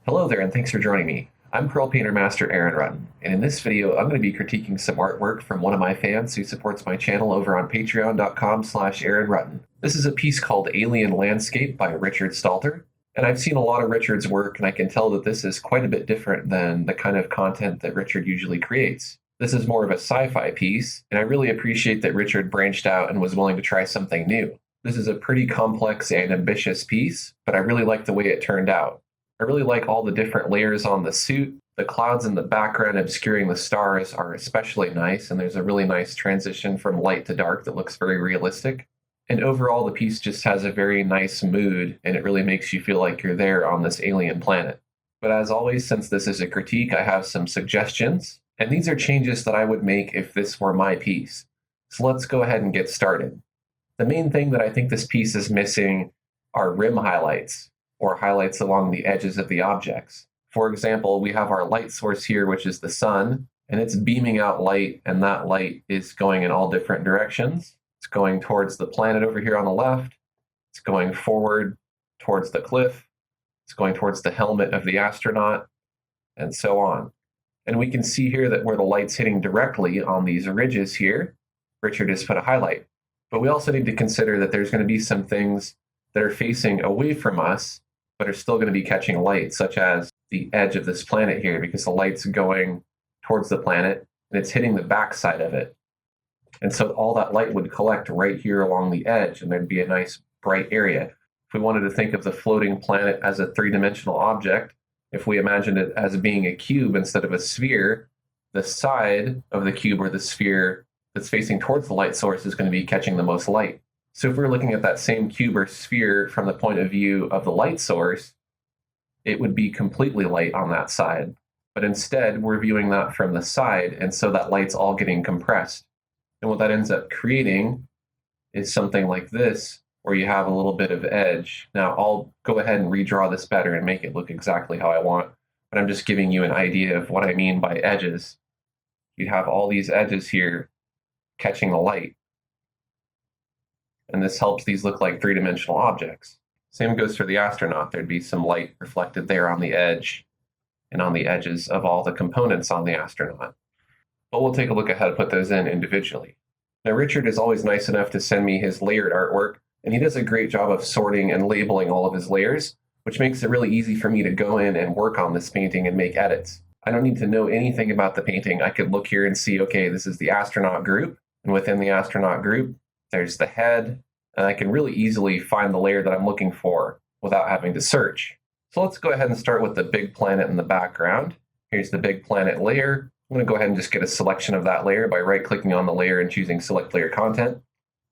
Hello there, and thanks for joining me. I'm Pearl Painter Master Aaron Rutten, and in this video, I'm going to be critiquing some artwork from one of my fans who supports my channel over on patreon.com/Aaron Rutten. This is a piece called Alien Landscape by Richard Stalter, and I've seen a lot of Richard's work, and I can tell that this is quite a bit different than the kind of content that Richard usually creates. This is more of a sci-fi piece, and I really appreciate that Richard branched out and was willing to try something new. This is a pretty complex and ambitious piece, but I really like the way it turned out. I really like all the different layers on the suit. The clouds in the background obscuring the stars are especially nice, and there's a really nice transition from light to dark that looks very realistic. And overall, the piece just has a very nice mood, and it really makes you feel like you're there on this alien planet. But as always, since this is a critique, I have some suggestions, and these are changes that I would make if this were my piece. So let's go ahead and get started. The main thing that I think this piece is missing are rim highlights, or highlights along the edges of the objects. For example, we have our light source here, which is the sun, and it's beaming out light, and that light is going in all different directions. It's going towards the planet over here on the left, it's going forward towards the cliff, it's going towards the helmet of the astronaut, and so on. And we can see here that where the light's hitting directly on these ridges here, Richard has put a highlight. But we also need to consider that there's going to be some things that are facing away from us but are still going to be catching light, such as the edge of this planet here, because the light's going towards the planet and it's hitting the backside of it. And so all that light would collect right here along the edge, and there'd be a nice bright area. If we wanted to think of the floating planet as a three-dimensional object, if we imagined it as being a cube instead of a sphere, the side of the cube or the sphere that's facing towards the light source is going to be catching the most light. So if we're looking at that same cube or sphere from the point of view of the light source, it would be completely light on that side. But instead, we're viewing that from the side, and so that light's all getting compressed. And what that ends up creating is something like this, where you have a little bit of edge. Now, I'll go ahead and redraw this better and make it look exactly how I want, but I'm just giving you an idea of what I mean by edges. You have all these edges here catching the light, and this helps these look like three-dimensional objects. Same goes for the astronaut. There'd be some light reflected there on the edge and on the edges of all the components on the astronaut. But we'll take a look at how to put those in individually. Now, Richard is always nice enough to send me his layered artwork, and he does a great job of sorting and labeling all of his layers, which makes it really easy for me to go in and work on this painting and make edits. I don't need to know anything about the painting. I could look here and see, okay, this is the astronaut group, and within the astronaut group, there's the head, and I can really easily find the layer that I'm looking for without having to search. So let's go ahead and start with the big planet in the background. Here's the big planet layer. I'm going to go ahead and just get a selection of that layer by right-clicking on the layer and choosing Select Layer Content.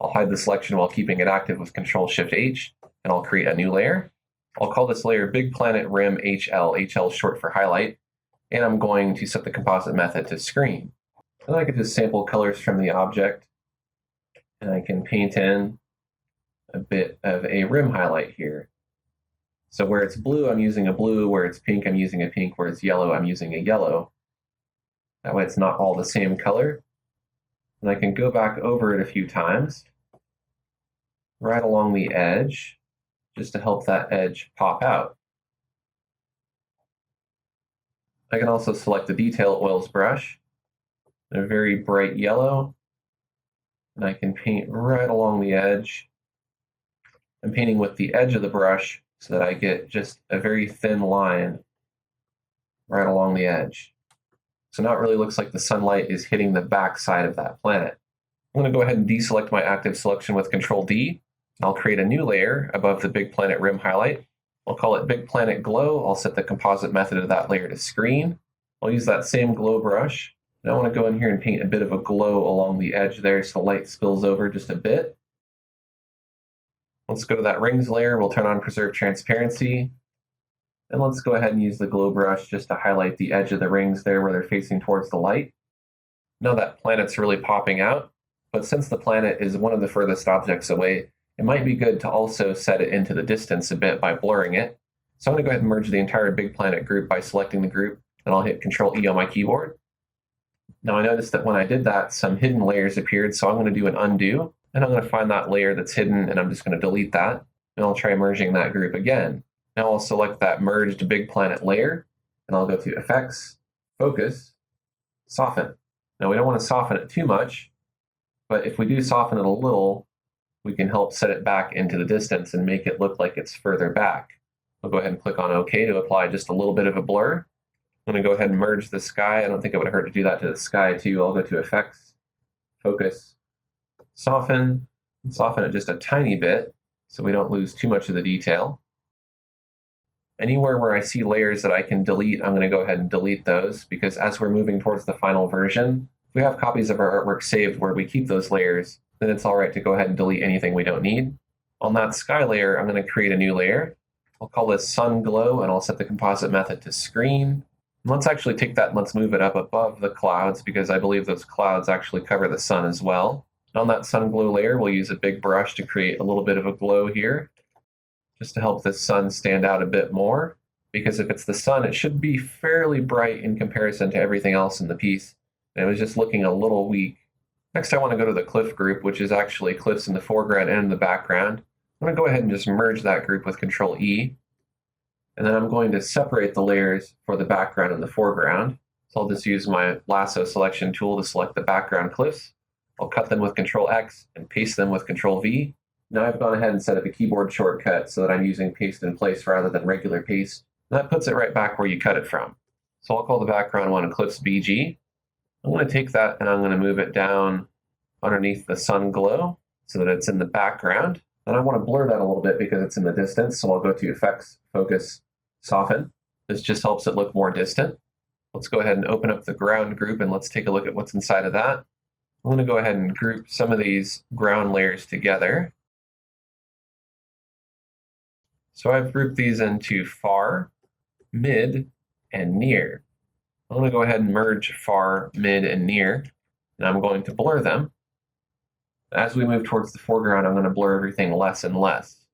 I'll hide the selection while keeping it active with Control-Shift-H, and I'll create a new layer. I'll call this layer Big Planet Rim HL, HL is short for highlight, and I'm going to set the composite method to screen. And I can just sample colors from the object, and I can paint in a bit of a rim highlight here. So where it's blue, I'm using a blue. Where it's pink, I'm using a pink. Where it's yellow, I'm using a yellow. That way it's not all the same color. And I can go back over it a few times, right along the edge, just to help that edge pop out. I can also select the Detail Oils brush, a very bright yellow, and I can paint right along the edge. I'm painting with the edge of the brush so that I get just a very thin line right along the edge. So now it really looks like the sunlight is hitting the back side of that planet. I'm going to go ahead and deselect my active selection with Control-D. I'll create a new layer above the Big Planet Rim highlight. I'll call it Big Planet Glow. I'll set the composite method of that layer to screen. I'll use that same glow brush. Now I want to go in here and paint a bit of a glow along the edge there so the light spills over just a bit. Let's go to that rings layer. We'll turn on Preserve Transparency. And let's go ahead and use the glow brush just to highlight the edge of the rings there where they're facing towards the light. Now that planet's really popping out, but since the planet is one of the furthest objects away, it might be good to also set it into the distance a bit by blurring it. So I'm going to go ahead and merge the entire big planet group by selecting the group, and I'll hit Control-E on my keyboard. Now I noticed that when I did that, some hidden layers appeared, so I'm going to do an undo, and I'm going to find that layer that's hidden, and I'm just going to delete that, and I'll try merging that group again. Now I'll select that merged big planet layer, and I'll go to Effects, Focus, Soften. Now we don't want to soften it too much, but if we do soften it a little, we can help set it back into the distance and make it look like it's further back. I'll go ahead and click on OK to apply just a little bit of a blur. I'm going to go ahead and merge the sky. I don't think it would hurt to do that to the sky too. I'll go to Effects, Focus, Soften, and soften it just a tiny bit so we don't lose too much of the detail. Anywhere where I see layers that I can delete, I'm going to go ahead and delete those, because as we're moving towards the final version, if we have copies of our artwork saved where we keep those layers, then it's all right to go ahead and delete anything we don't need. On that sky layer, I'm going to create a new layer. I'll call this Sun Glow, and I'll set the composite method to Screen. And let's actually take that and let's move it up above the clouds, because I believe those clouds actually cover the sun as well. And on that Sun Glow layer, we'll use a big brush to create a little bit of a glow here, just to help the sun stand out a bit more, because if it's the sun, it should be fairly bright in comparison to everything else in the piece. And it was just looking a little weak. Next, I want to go to the cliff group, which is actually cliffs in the foreground and in the background. I'm going to go ahead and just merge that group with Control E. And then I'm going to separate the layers for the background and the foreground. So I'll just use my lasso selection tool to select the background cliffs. I'll cut them with Control X and paste them with Control V. Now I've gone ahead and set up a keyboard shortcut so that I'm using paste in place rather than regular paste. And that puts it right back where you cut it from. So I'll call the background one Eclipse BG. I'm going to take that and I'm going to move it down underneath the Sun Glow so that it's in the background. And I want to blur that a little bit because it's in the distance. So I'll go to Effects, Focus, Soften. This just helps it look more distant. Let's go ahead and open up the ground group and let's take a look at what's inside of that. I'm going to go ahead and group some of these ground layers together. So I've grouped these into far, mid, and near. I'm going to go ahead and merge far, mid, and near, and I'm going to blur them. As we move towards the foreground, I'm going to blur everything less and less.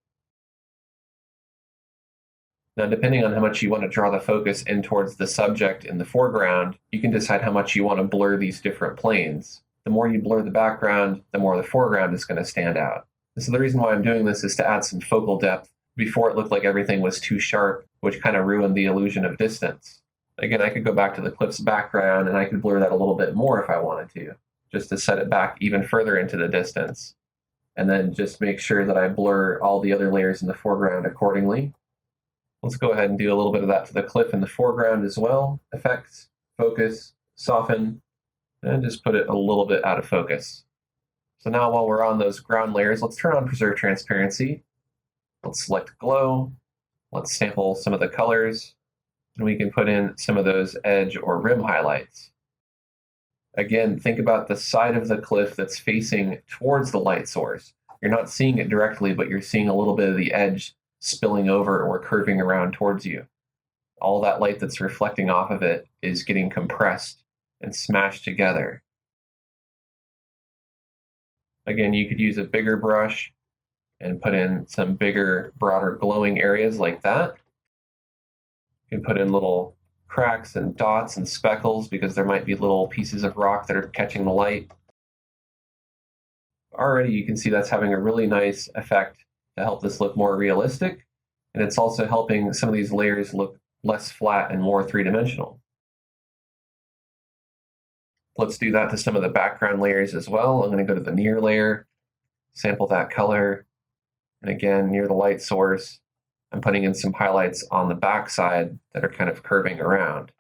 Now, depending on how much you want to draw the focus in towards the subject in the foreground, you can decide how much you want to blur these different planes. The more you blur the background, the more the foreground is going to stand out. And so the reason why I'm doing this is to add some focal depth. Before, it looked like everything was too sharp, which kind of ruined the illusion of distance. Again, I could go back to the cliff's background and I could blur that a little bit more if I wanted to, just to set it back even further into the distance. And then just make sure that I blur all the other layers in the foreground accordingly. Let's go ahead and do a little bit of that to the cliff in the foreground as well. Effects, Focus, Soften, and just put it a little bit out of focus. So now while we're on those ground layers, let's turn on Preserve Transparency. Let's select Glow. Let's sample some of the colors, and we can put in some of those edge or rim highlights. Again, think about the side of the cliff that's facing towards the light source. You're not seeing it directly, but you're seeing a little bit of the edge spilling over or curving around towards you. All that light that's reflecting off of it is getting compressed and smashed together. Again, you could use a bigger brush and put in some bigger, broader glowing areas like that. You can put in little cracks and dots and speckles because there might be little pieces of rock that are catching the light. Already you can see that's having a really nice effect to help this look more realistic, and it's also helping some of these layers look less flat and more three-dimensional. Let's do that to some of the background layers as well. I'm going to go to the near layer, sample that color, and again, near the light source, I'm putting in some highlights on the back side that are kind of curving around.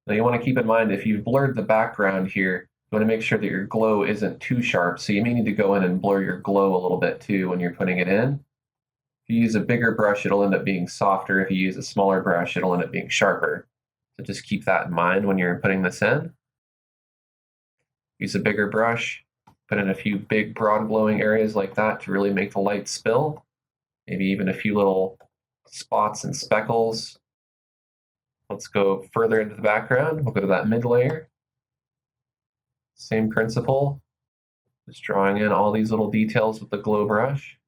Now you want to keep in mind, if you've blurred the background here, you want to make sure that your glow isn't too sharp, so you may need to go in and blur your glow a little bit too when you're putting it in. If you use a bigger brush, it'll end up being softer. If you use a smaller brush, it'll end up being sharper. So just keep that in mind when you're putting this in. Use a bigger brush, put in a few big, broad glowing areas like that to really make the light spill. Maybe even a few little spots and speckles. Let's go further into the background. We'll go to that mid layer. Same principle, just drawing in all these little details with the glow brush.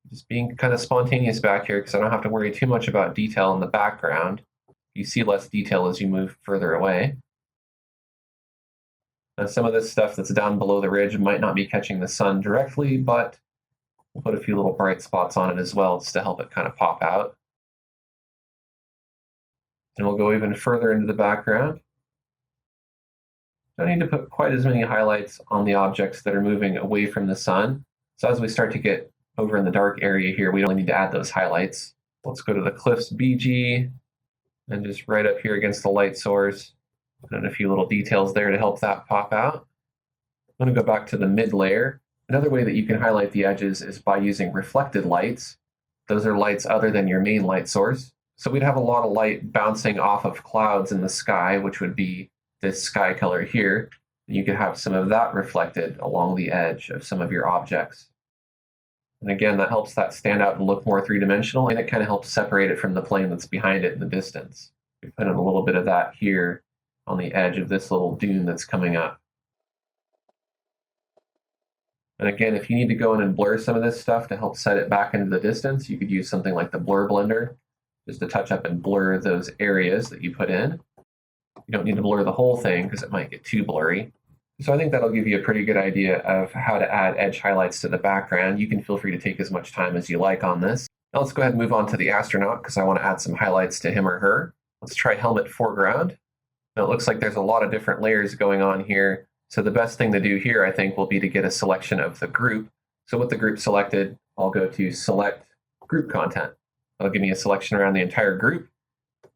Just being kind of spontaneous back here because I don't have to worry too much about detail in the background. You see less detail as you move further away. Now, some of this stuff that's down below the ridge might not be catching the sun directly, but We'll put a few little bright spots on it as well, just to help it kind of pop out. And we'll go even further into the background. Don't need to put quite as many highlights on the objects that are moving away from the sun. So as we start to get over in the dark area here, we don't need to add those highlights. Let's go to the cliffs BG and just right up here against the light source. Put in a few little details there to help that pop out. I'm going to go back to the mid layer. Another way that you can highlight the edges is by using reflected lights. Those are lights other than your main light source. So we'd have a lot of light bouncing off of clouds in the sky, which would be this sky color here. You could have some of that reflected along the edge of some of your objects. And again, that helps that stand out and look more three-dimensional, and it kind of helps separate it from the plane that's behind it in the distance. We put in a little bit of that here on the edge of this little dune that's coming up. And again, if you need to go in and blur some of this stuff to help set it back into the distance, you could use something like the blur blender, just to touch up and blur those areas that you put in. You don't need to blur the whole thing because it might get too blurry. So I think that'll give you a pretty good idea of how to add edge highlights to the background. You can feel free to take as much time as you like on this. Now let's go ahead and move on to the astronaut because I want to add some highlights to him or her. Let's try helmet foreground. Now it looks like there's a lot of different layers going on here. So the best thing to do here, I think, will be to get a selection of the group. So with the group selected, I'll go to select group content. That'll give me a selection around the entire group.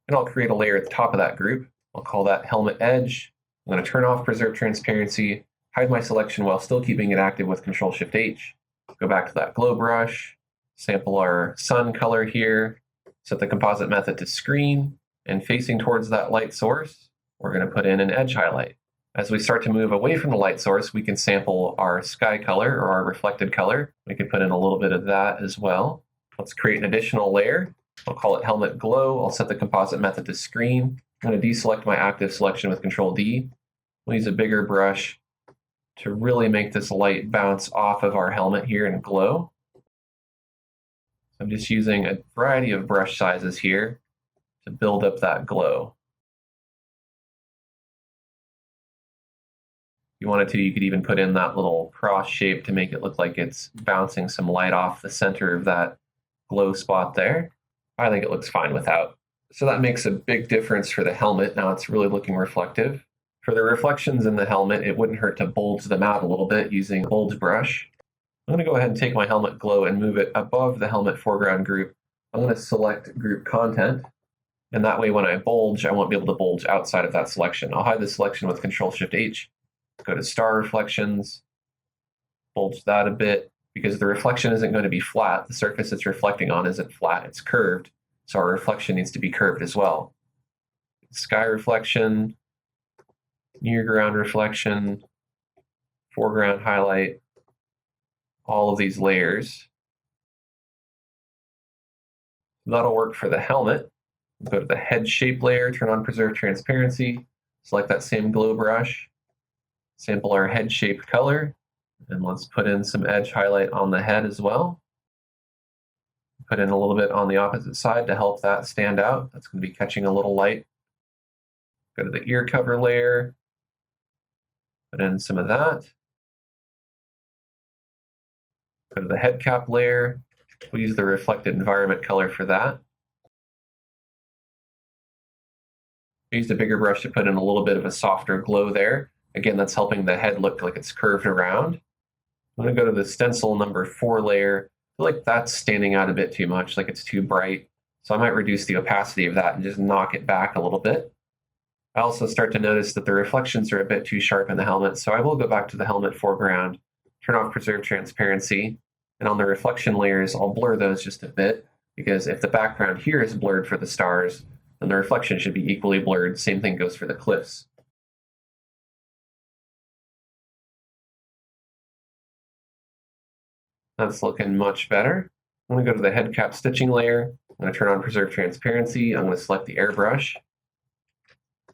And I'll create a layer at the top of that group. I'll call that helmet edge. I'm going to turn off preserve transparency, hide my selection while still keeping it active with Control-Shift-H. Go back to that glow brush, sample our sun color here, set the composite method to screen, and facing towards that light source, we're going to put in an edge highlight. As we start to move away from the light source, we can sample our sky color or our reflected color. We can put in a little bit of that as well. Let's create an additional layer. I'll call it helmet glow. I'll set the composite method to screen. I'm going to deselect my active selection with Control-D. We'll use a bigger brush to really make this light bounce off of our helmet here and glow. I'm just using a variety of brush sizes here to build up that glow. If you wanted to, you could even put in that little cross shape to make it look like it's bouncing some light off the center of that glow spot there. I think it looks fine without. So that makes a big difference for the helmet. Now it's really looking reflective. For the reflections in the helmet, it wouldn't hurt to bulge them out a little bit using a bulge brush. I'm going to go ahead and take my helmet glow and move it above the helmet foreground group. I'm going to select group content. And that way when I bulge, I won't be able to bulge outside of that selection. I'll hide the selection with Control-Shift-H. Go to star reflections, bulge that a bit, because the reflection isn't going to be flat. The surface it's reflecting on isn't flat, it's curved. So our reflection needs to be curved as well. Sky reflection, near ground reflection, foreground highlight, all of these layers. That'll work for the helmet. Go to the head shape layer, turn on preserve transparency, select that same glow brush, sample our head shape color, and let's put in some edge highlight on the head as well. Put in a little bit on the opposite side to help that stand out. That's going to be catching a little light. Go to the ear cover layer, put in some of that. Go to the head cap layer. We'll use the reflected environment color for that. I used a bigger brush to put in a little bit of a softer glow there. Again, that's helping the head look like it's curved around. I'm going to go to the stencil number 4 layer. I feel like that's standing out a bit too much, like it's too bright. So I might reduce the opacity of that and just knock it back a little bit. I also start to notice that the reflections are a bit too sharp in the helmet, so I will go back to the helmet foreground, turn off preserve transparency, and on the reflection layers, I'll blur those just a bit, because if the background here is blurred for the stars, then the reflection should be equally blurred. Same thing goes for the cliffs. That's looking much better. I'm going to go to the head cap stitching layer. I'm going to turn on preserve transparency. I'm going to select the airbrush.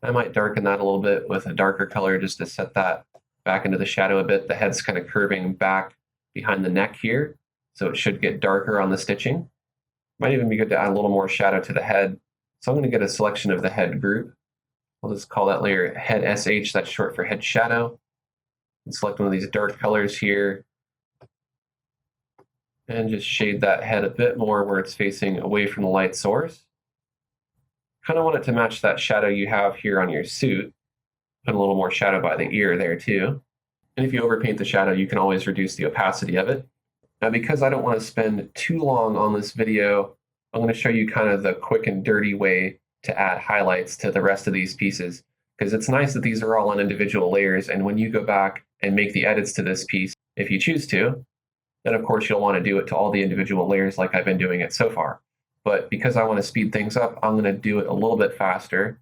I might darken that a little bit with a darker color just to set that back into the shadow a bit. The head's kind of curving back behind the neck here, so it should get darker on the stitching. Might even be good to add a little more shadow to the head. So I'm going to get a selection of the head group. I'll just call that layer head SH, that's short for head shadow. And select one of these dark colors here. And just shade that head a bit more where it's facing away from the light source. Kind of want it to match that shadow you have here on your suit. Put a little more shadow by the ear there too. And if you overpaint the shadow, you can always reduce the opacity of it. Now, because I don't want to spend too long on this video, I'm going to show you kind of the quick and dirty way to add highlights to the rest of these pieces, because it's nice that these are all on individual layers, and when you go back and make the edits to this piece, if you choose to, then of course you'll want to do it to all the individual layers like I've been doing it so far. But because I want to speed things up, I'm going to do it a little bit faster.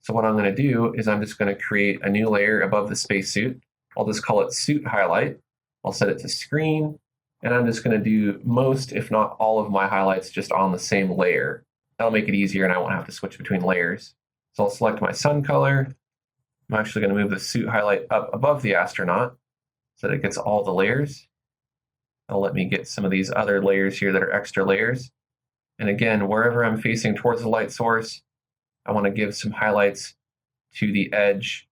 So what I'm going to do is I'm just going to create a new layer above the spacesuit. I'll just call it Suit Highlight. I'll set it to Screen, and I'm just going to do most, if not all of my highlights just on the same layer. That'll make it easier and I won't have to switch between layers. So I'll select my sun color. I'm actually going to move the suit highlight up above the astronaut so that it gets all the layers. That'll let me get some of these other layers here that are extra layers. And again, wherever I'm facing towards the light source, I want to give some highlights to the edge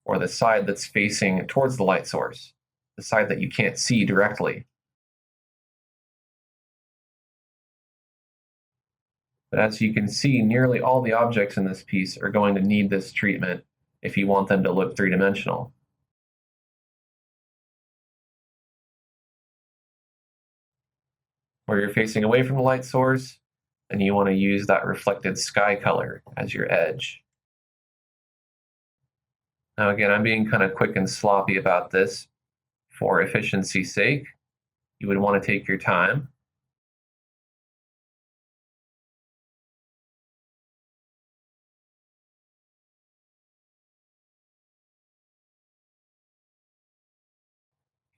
or the side that's facing towards the light source, the side that you can't see directly. But as you can see, nearly all the objects in this piece are going to need this treatment if you want them to look three-dimensional. Where you're facing away from the light source, and you want to use that reflected sky color as your edge. Now again, I'm being kind of quick and sloppy about this for efficiency's sake. You would want to take your time.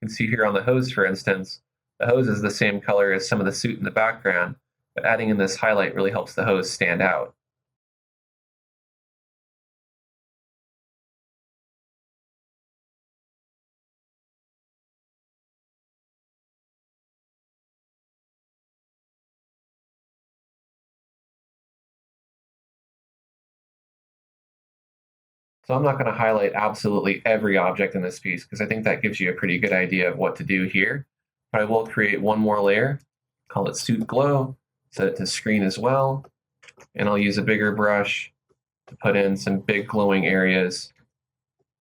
You can see here on the hose, for instance, the hose is the same color as some of the suit in the background, but adding in this highlight really helps the hose stand out. So I'm not going to highlight absolutely every object in this piece because I think that gives you a pretty good idea of what to do here. But I will create one more layer, call it Suit Glow, set it to Screen as well, and I'll use a bigger brush to put in some big glowing areas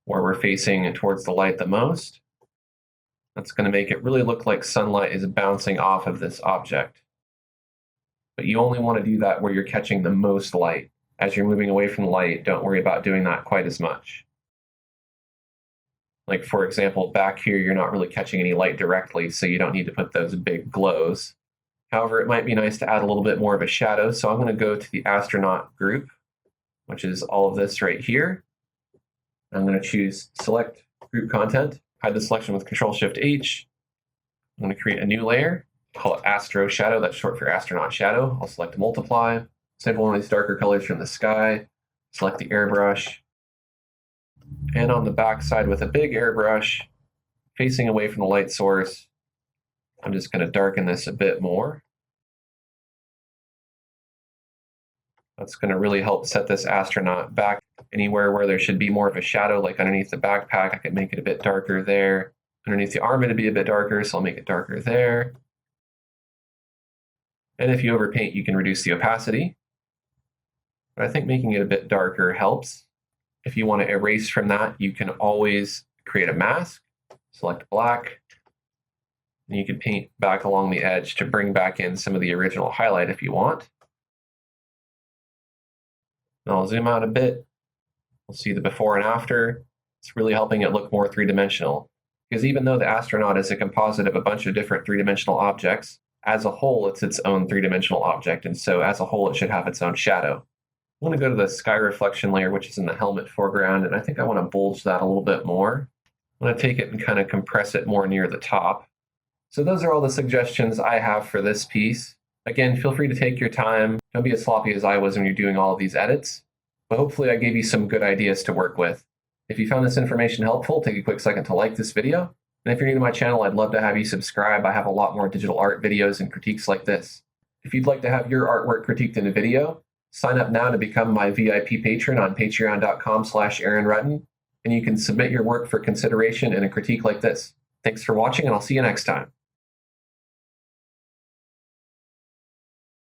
where we're facing towards the light the most. That's going to make it really look like sunlight is bouncing off of this object. But you only want to do that where you're catching the most light. As you're moving away from the light, don't worry about doing that quite as much. Like for example, back here, you're not really catching any light directly, so you don't need to put those big glows. However, it might be nice to add a little bit more of a shadow, so I'm going to go to the astronaut group, which is all of this right here. I'm going to choose Select Group Content, hide the selection with Control-Shift-H. I'm going to create a new layer, call it Astro Shadow, that's short for Astronaut Shadow. I'll select Multiply, sample one of these darker colors from the sky, select the airbrush, and on the back side with a big airbrush, facing away from the light source, I'm just going to darken this a bit more. That's going to really help set this astronaut back anywhere where there should be more of a shadow, like underneath the backpack. I could make it a bit darker there. Underneath the arm, it'd be a bit darker, so I'll make it darker there. And if you overpaint, you can reduce the opacity. But I think making it a bit darker helps. If you want to erase from that, you can always create a mask, select black, and you can paint back along the edge to bring back in some of the original highlight if you want. And I'll zoom out a bit. We'll see the before and after. It's really helping it look more three-dimensional. Because even though the astronaut is a composite of a bunch of different three-dimensional objects, as a whole, it's its own three-dimensional object, and so as a whole, it should have its own shadow. I'm going to go to the sky reflection layer, which is in the helmet foreground, and I think I want to bulge that a little bit more. I'm going to take it and kind of compress it more near the top. So those are all the suggestions I have for this piece. Again, feel free to take your time. Don't be as sloppy as I was when you're doing all of these edits. But hopefully I gave you some good ideas to work with. If you found this information helpful, take a quick second to like this video. And if you're new to my channel, I'd love to have you subscribe. I have a lot more digital art videos and critiques like this. If you'd like to have your artwork critiqued in a video, sign up now to become my VIP patron on patreon.com/AaronRutten, and you can submit your work for consideration in a critique like this. Thanks for watching, and I'll see you next time.